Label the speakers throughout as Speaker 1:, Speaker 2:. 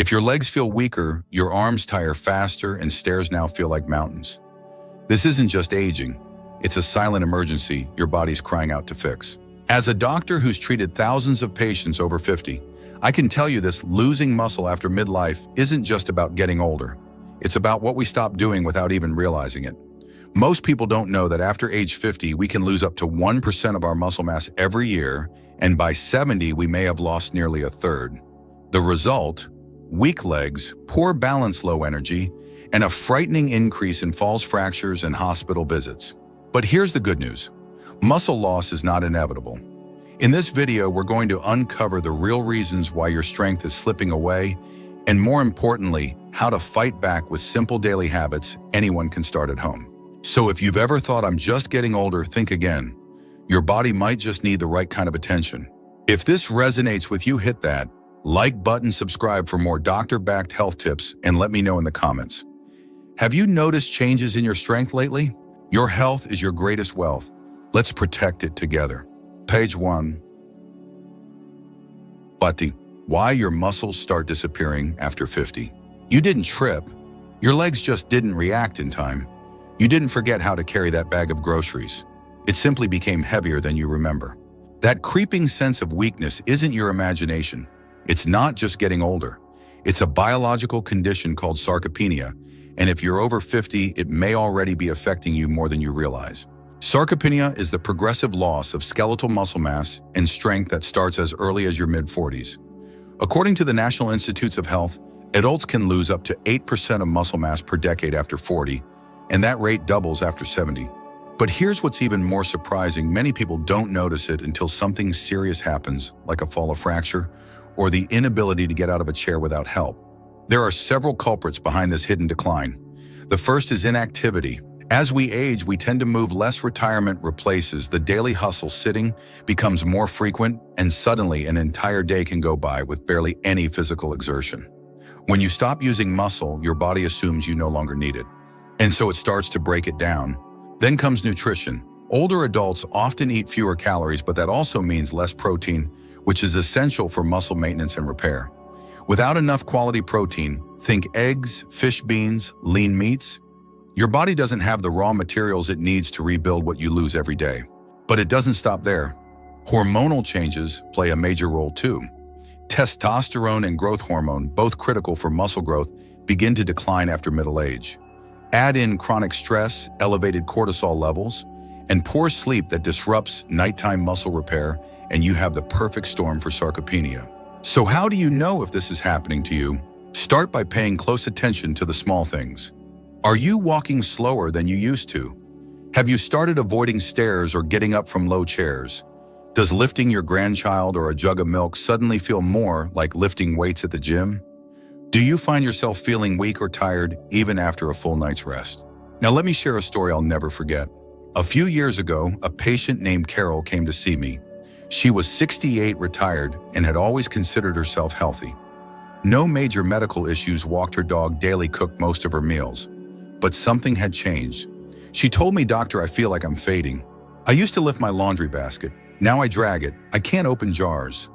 Speaker 1: If your legs feel weaker, your arms tire faster, and stairs now feel like mountains. This isn't just aging. It's a silent emergency your body's crying out to fix. As a doctor who's treated thousands of patients over 50, I can tell you this: losing muscle after midlife isn't just about getting older. It's about what we stop doing without even realizing it. Most people don't know that after age 50, we can lose up to 1% of our muscle mass every year, and by 70, we may have lost nearly a third. The result? Weak legs, poor balance, low energy, and a frightening increase in falls, fractures, and hospital visits. But here's the good news. Muscle loss is not inevitable. In this video, we're going to uncover the real reasons why your strength is slipping away, and more importantly, how to fight back with simple daily habits anyone can start at home. So if you've ever thought, I'm just getting older, think again. Your body might just need the right kind of attention. If this resonates with you, hit that like button, subscribe for more doctor-backed health tips, and let me know in the comments. Have you noticed changes in your strength lately? Your health is your greatest wealth. Let's protect it together. Page 1. Bati, why your muscles start disappearing after 50. You didn't trip. Your legs just didn't react in time. You didn't forget how to carry that bag of groceries. It simply became heavier than you remember. That creeping sense of weakness isn't your imagination. It's not just getting older. It's a biological condition called sarcopenia, and if you're over 50, it may already be affecting you more than you realize. Sarcopenia is the progressive loss of skeletal muscle mass and strength that starts as early as your mid-40s. According to the National Institutes of Health, adults can lose up to 8% of muscle mass per decade after 40, and that rate doubles after 70. But here's what's even more surprising. Many people don't notice it until something serious happens, like a fall or fracture, or the inability to get out of a chair without help. There are several culprits behind this hidden decline. The first is inactivity. As we age, we tend to move less. Retirement replaces the daily hustle. Sitting becomes more frequent, and suddenly an entire day can go by with barely any physical exertion. When you stop using muscle, your body assumes you no longer need it, and so it starts to break it down. Then comes nutrition. Older adults often eat fewer calories, but that also means less protein, which is essential for muscle maintenance and repair. Without enough quality protein, think eggs, fish, beans, lean meats, your body doesn't have the raw materials it needs to rebuild what you lose every day. But it doesn't stop there. Hormonal changes play a major role too. Testosterone and growth hormone, both critical for muscle growth, begin to decline after middle age. Add in chronic stress, elevated cortisol levels, and poor sleep that disrupts nighttime muscle repair, and you have the perfect storm for sarcopenia. So how do you know if this is happening to you? Start by paying close attention to the small things. Are you walking slower than you used to? Have you started avoiding stairs or getting up from low chairs? Does lifting your grandchild or a jug of milk suddenly feel more like lifting weights at the gym? Do you find yourself feeling weak or tired even after a full night's rest? Now let me share a story I'll never forget. A few years ago, a patient named Carol came to see me. She was 68, retired, and had always considered herself healthy. No major medical issues, walked her dog daily, cooked most of her meals. But something had changed. She told me, "Doctor, I feel like I'm fading. I used to lift my laundry basket. Now I drag it. I can't open jars.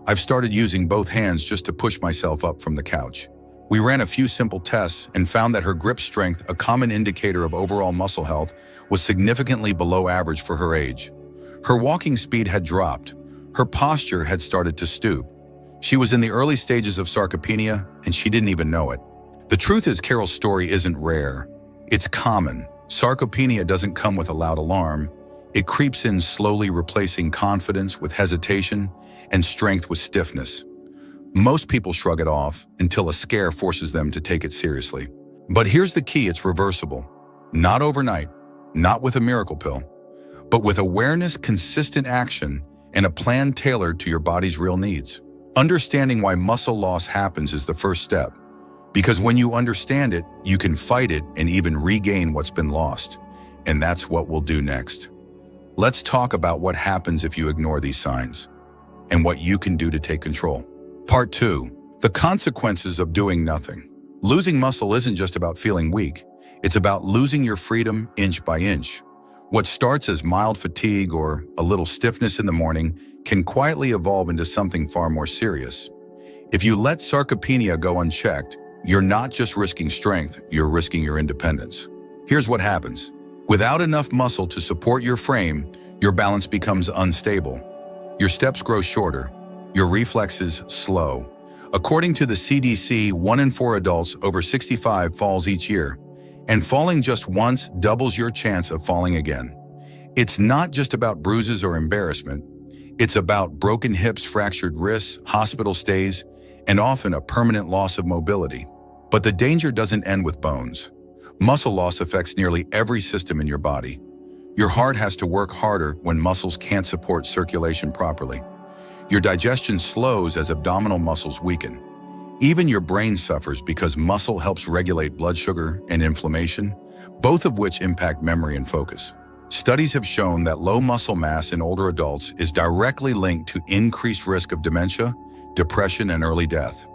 Speaker 1: I've started using both hands just to push myself up from the couch." We ran a few simple tests and found that her grip strength, a common indicator of overall muscle health, was significantly below average for her age. Her walking speed had dropped. Her posture had started to stoop. She was in the early stages of sarcopenia, and she didn't even know it. The truth is, Carol's story isn't rare. It's common. Sarcopenia doesn't come with a loud alarm. It creeps in slowly, replacing confidence with hesitation and strength with stiffness. Most people shrug it off until a scare forces them to take it seriously. But here's the key: it's reversible. Not overnight, not with a miracle pill, but with awareness, consistent action, and a plan tailored to your body's real needs. Understanding why muscle loss happens is the first step, because when you understand it, you can fight it and even regain what's been lost. And that's what we'll do next. Let's talk about what happens if you ignore these signs and what you can do to take control. Part 2. The consequences of doing nothing. Losing muscle isn't just about feeling weak. It's about losing your freedom inch by inch. What starts as mild fatigue or a little stiffness in the morning can quietly evolve into something far more serious. If you let sarcopenia go unchecked, you're not just risking strength, you're risking your independence. Here's what happens. Without enough muscle to support your frame, your balance becomes unstable. Your steps grow shorter, your reflexes slow. According to the CDC, 1 in 4 adults over 65 falls each year, and falling just once doubles your chance of falling again. It's not just about bruises or embarrassment. It's about broken hips, fractured wrists, hospital stays, and often a permanent loss of mobility. But the danger doesn't end with bones. Muscle loss affects nearly every system in your body. Your heart has to work harder when muscles can't support circulation properly. Your digestion slows as abdominal muscles weaken. Even your brain suffers because muscle helps regulate blood sugar and inflammation, both of which impact memory and focus. Studies have shown that low muscle mass in older adults is directly linked to increased risk of dementia, depression, and early death.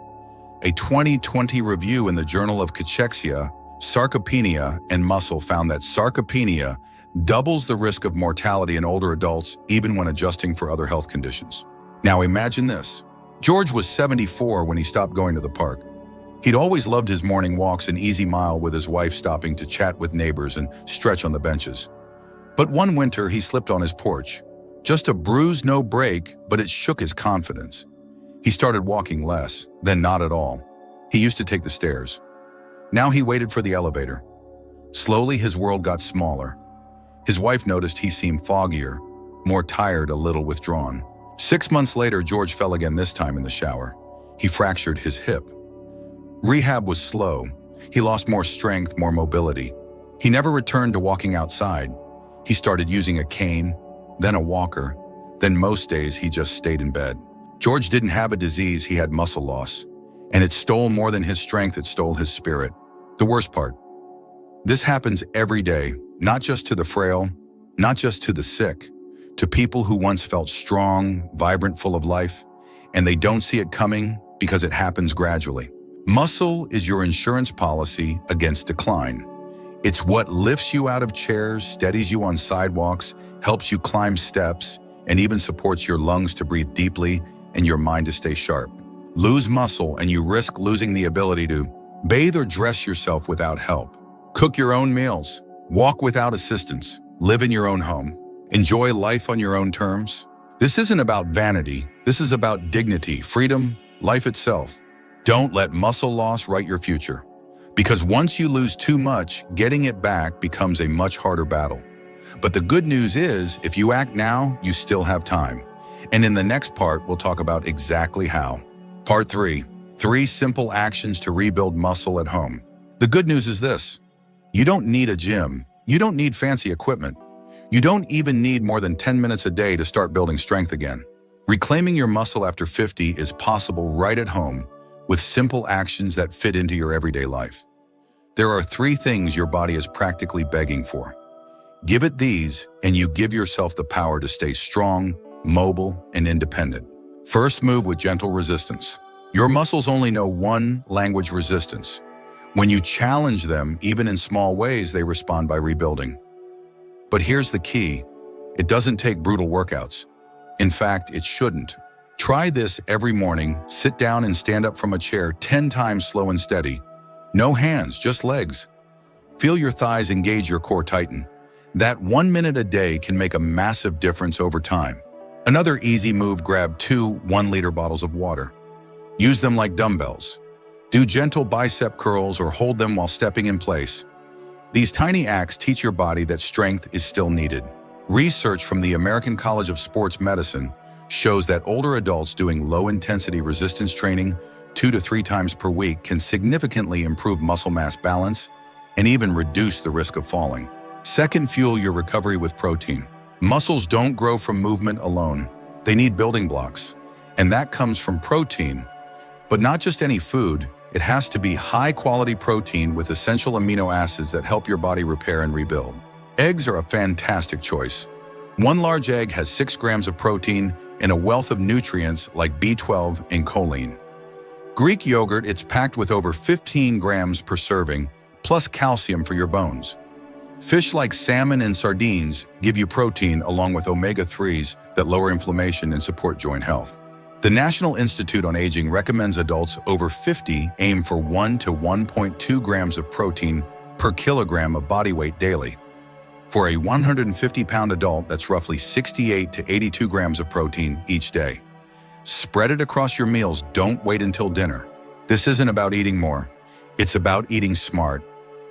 Speaker 1: A 2020 review in the Journal of Cachexia, Sarcopenia, and Muscle found that sarcopenia doubles the risk of mortality in older adults even when adjusting for other health conditions. Now imagine this. George was 74 when he stopped going to the park. He'd always loved his morning walks an easy mile with his wife, stopping to chat with neighbors and stretch on the benches. But one winter he slipped on his porch. Just a bruise, no break, but it shook his confidence. He started walking less, then not at all. He used to take the stairs. Now he waited for the elevator. Slowly his world got smaller. His wife noticed he seemed foggier, more tired, a little withdrawn. 6 months later, George fell again, this time in the shower. He fractured his hip. Rehab was slow. He lost more strength, more mobility. He never returned to walking outside. He started using a cane, then a walker. Then most days he just stayed in bed. George didn't have a disease, he had muscle loss. And it stole more than his strength, it stole his spirit. The worst part, this happens every day, not just to the frail, not just to the sick, to people who once felt strong, vibrant, full of life, and they don't see it coming because it happens gradually. Muscle is your insurance policy against decline. It's what lifts you out of chairs, steadies you on sidewalks, helps you climb steps, and even supports your lungs to breathe deeply and your mind to stay sharp. Lose muscle and you risk losing the ability to bathe or dress yourself without help, cook your own meals, walk without assistance, live in your own home, enjoy life on your own terms. This isn't about vanity. This is about dignity, freedom, life itself. Don't let muscle loss write your future. Because once you lose too much, getting it back becomes a much harder battle. But the good news is, if you act now, you still have time. And in the next part, we'll talk about exactly how. Part 3, 3 simple actions to rebuild muscle at home. The good news is this: you don't need a gym. You don't need fancy equipment. You don't even need more than 10 minutes a day to start building strength again. Reclaiming your muscle after 50 is possible right at home with simple actions that fit into your everyday life. There are 3 things your body is practically begging for. Give it these, and you give yourself the power to stay strong, mobile, and independent. First, move with gentle resistance. Your muscles only know one language: resistance. When you challenge them, even in small ways, they respond by rebuilding. But here's the key: it doesn't take brutal workouts. In fact, it shouldn't. Try this every morning. Sit down and stand up from a chair 10 times, slow and steady. No hands, just legs. Feel your thighs engage, your core tighten. That 1 minute a day can make a massive difference over time. Another easy move: grab 2 1-liter bottles of water. Use them like dumbbells. Do gentle bicep curls or hold them while stepping in place. These tiny acts teach your body that strength is still needed. Research from the American College of Sports Medicine shows that older adults doing low-intensity resistance training 2 to 3 times per week can significantly improve muscle mass balance and even reduce the risk of falling. Second, fuel your recovery with protein. Muscles don't grow from movement alone. They need building blocks, and that comes from protein. But not just any food. It has to be high-quality protein with essential amino acids that help your body repair and rebuild. Eggs are a fantastic choice. 1 large egg has 6 grams of protein and a wealth of nutrients like B12 and choline. Greek yogurt, it's packed with over 15 grams per serving, plus calcium for your bones. Fish like salmon and sardines give you protein along with omega-3s that lower inflammation and support joint health. The National Institute on Aging recommends adults over 50 aim for 1 to 1.2 grams of protein per kilogram of body weight daily. For a 150-pound adult, that's roughly 68 to 82 grams of protein each day. Spread it across your meals. Don't wait until dinner. This isn't about eating more. It's about eating smart.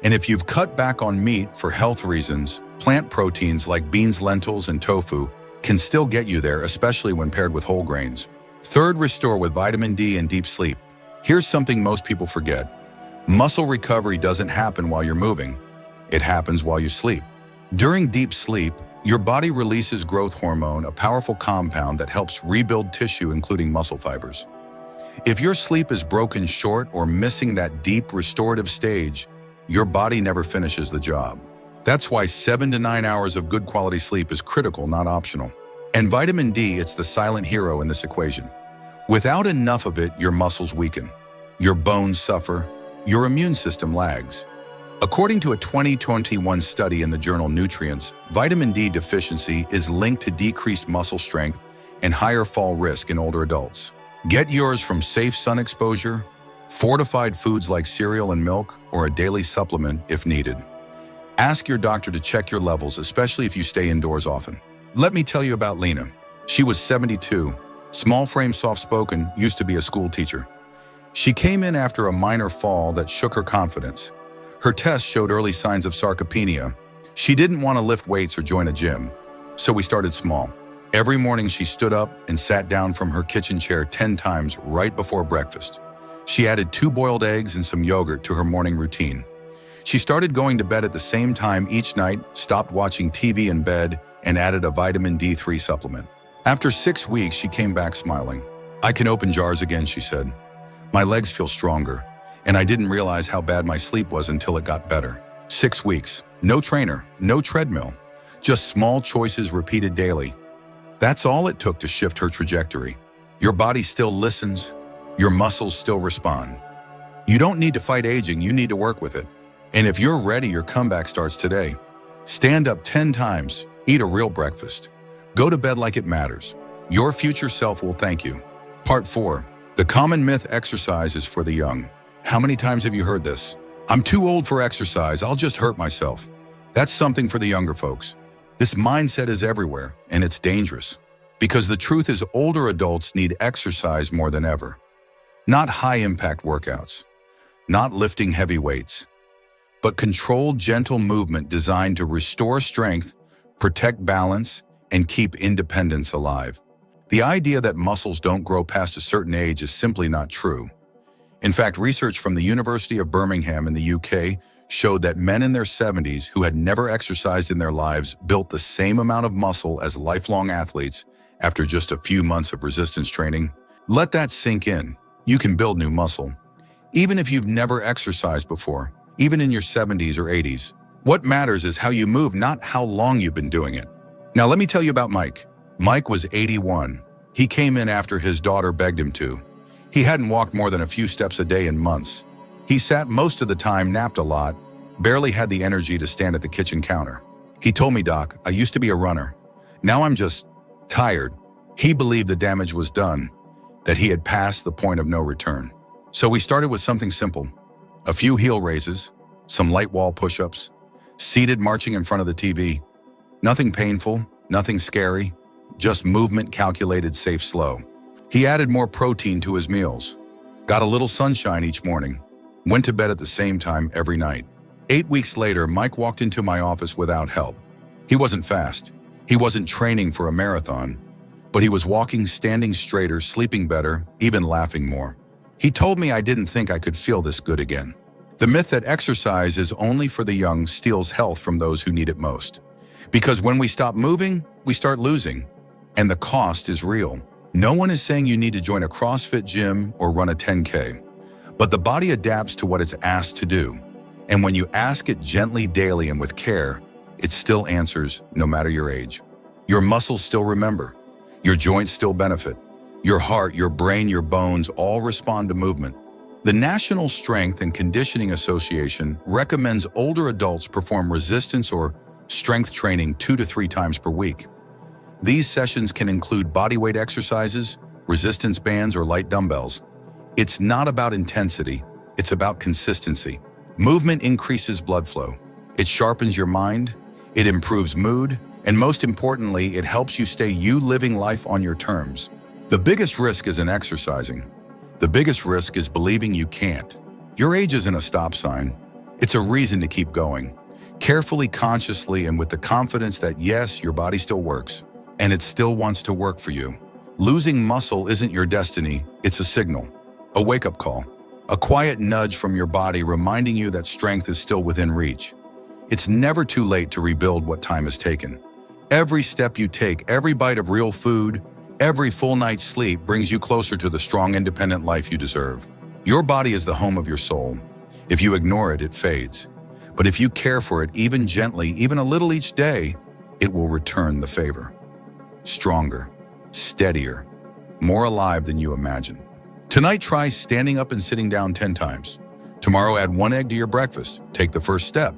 Speaker 1: And if you've cut back on meat for health reasons, plant proteins like beans, lentils, and tofu can still get you there, especially when paired with whole grains. Third, restore with vitamin D and deep sleep. Here's something most people forget. Muscle recovery doesn't happen while you're moving. It happens while you sleep. During deep sleep, your body releases growth hormone, a powerful compound that helps rebuild tissue, including muscle fibers. If your sleep is broken short or missing that deep restorative stage, your body never finishes the job. That's why 7 to 9 hours of good quality sleep is critical, not optional. And vitamin D, it's the silent hero in this equation. Without enough of it, your muscles weaken, your bones suffer, your immune system lags. According to a 2021 study in the journal Nutrients, vitamin D deficiency is linked to decreased muscle strength and higher fall risk in older adults. Get yours from safe sun exposure, fortified foods like cereal and milk, or a daily supplement if needed. Ask your doctor to check your levels, especially if you stay indoors often. Let me tell you about Lena. She was 72, small frame, soft-spoken, used to be a school teacher. She came in after a minor fall that shook her confidence. Her tests showed early signs of sarcopenia. She didn't want to lift weights or join a gym, so we started small. Every morning she stood up and sat down from her kitchen chair 10 times right before breakfast. She added 2 boiled eggs and some yogurt to her morning routine. She started going to bed at the same time each night, stopped watching TV in bed, and added a vitamin D3 supplement. After 6 weeks, she came back smiling. "I can open jars again," she said. "My legs feel stronger, and I didn't realize how bad my sleep was until it got better." 6 weeks, no trainer, no treadmill, just small choices repeated daily. That's all it took to shift her trajectory. Your body still listens, your muscles still respond. You don't need to fight aging, you need to work with it. And if you're ready, your comeback starts today. Stand up 10 times, eat a real breakfast. Go to bed like it matters. Your future self will thank you. Part 4. The common myth: exercise is for the young. How many times have you heard this? "I'm too old for exercise, I'll just hurt myself." That's something for the younger folks. This mindset is everywhere, and it's dangerous. Because the truth is, older adults need exercise more than ever. Not high-impact workouts, not lifting heavy weights, but controlled, gentle movement designed to restore strength, protect balance, and keep independence alive. The idea that muscles don't grow past a certain age is simply not true. In fact, research from the University of Birmingham in the UK showed that men in their 70s who had never exercised in their lives built the same amount of muscle as lifelong athletes after just a few months of resistance training. Let that sink in. You can build new muscle, even if you've never exercised before, even in your 70s or 80s. What matters is how you move, not how long you've been doing it. Now let me tell you about Mike. Mike was 81. He came in after his daughter begged him to. He hadn't walked more than a few steps a day in months. He sat most of the time, napped a lot, barely had the energy to stand at the kitchen counter. He told me, "Doc, I used to be a runner. Now I'm just tired." He believed the damage was done, that he had passed the point of no return. So we started with something simple: a few heel raises, some light wall push-ups, seated marching in front of the TV. Nothing painful, nothing scary, just movement calculated, safe, slow. He added more protein to his meals, got a little sunshine each morning, went to bed at the same time every night. 8 weeks later, Mike walked into my office without help. He wasn't fast. He wasn't training for a marathon, but he was walking, standing straighter, sleeping better, even laughing more. He told me I didn't think I could feel this good again. The myth that exercise is only for the young steals health from those who need it most. Because when we stop moving, we start losing, and the cost is real. No one is saying you need to join a CrossFit gym or run a 10K, but the body adapts to what it's asked to do. And when you ask it gently, daily, and with care, it still answers, no matter your age. Your muscles still remember. Your joints still benefit. Your heart, your brain, your bones all respond to movement. The National Strength and Conditioning Association recommends older adults perform resistance or strength training 2 to 3 times per week. These sessions can include bodyweight exercises, resistance bands, or light dumbbells. It's not about intensity, it's about consistency. Movement increases blood flow. It sharpens your mind, it improves mood, and most importantly, it helps you stay living life on your terms. The biggest risk isn't exercising. The biggest risk is believing you can't. Your age isn't a stop sign. It's a reason to keep going. Carefully, consciously, and with the confidence that yes, your body still works, and it still wants to work for you. Losing muscle isn't your destiny, it's a signal, a wake-up call, a quiet nudge from your body reminding you that strength is still within reach. It's never too late to rebuild what time has taken. Every step you take, every bite of real food, every full night's sleep brings you closer to the strong, independent life you deserve. Your body is the home of your soul. If you ignore it, it fades. But if you care for it, even gently, even a little each day, it will return the favor. Stronger, steadier, more alive than you imagine. Tonight, try standing up and sitting down 10 times. Tomorrow, add 1 egg to your breakfast. Take the first step.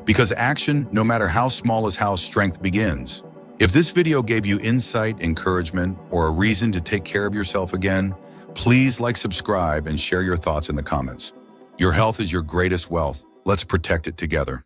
Speaker 1: Because action, no matter how small, is how strength begins. If this video gave you insight, encouragement, or a reason to take care of yourself again, please like, subscribe, and share your thoughts in the comments. Your health is your greatest wealth. Let's protect it together.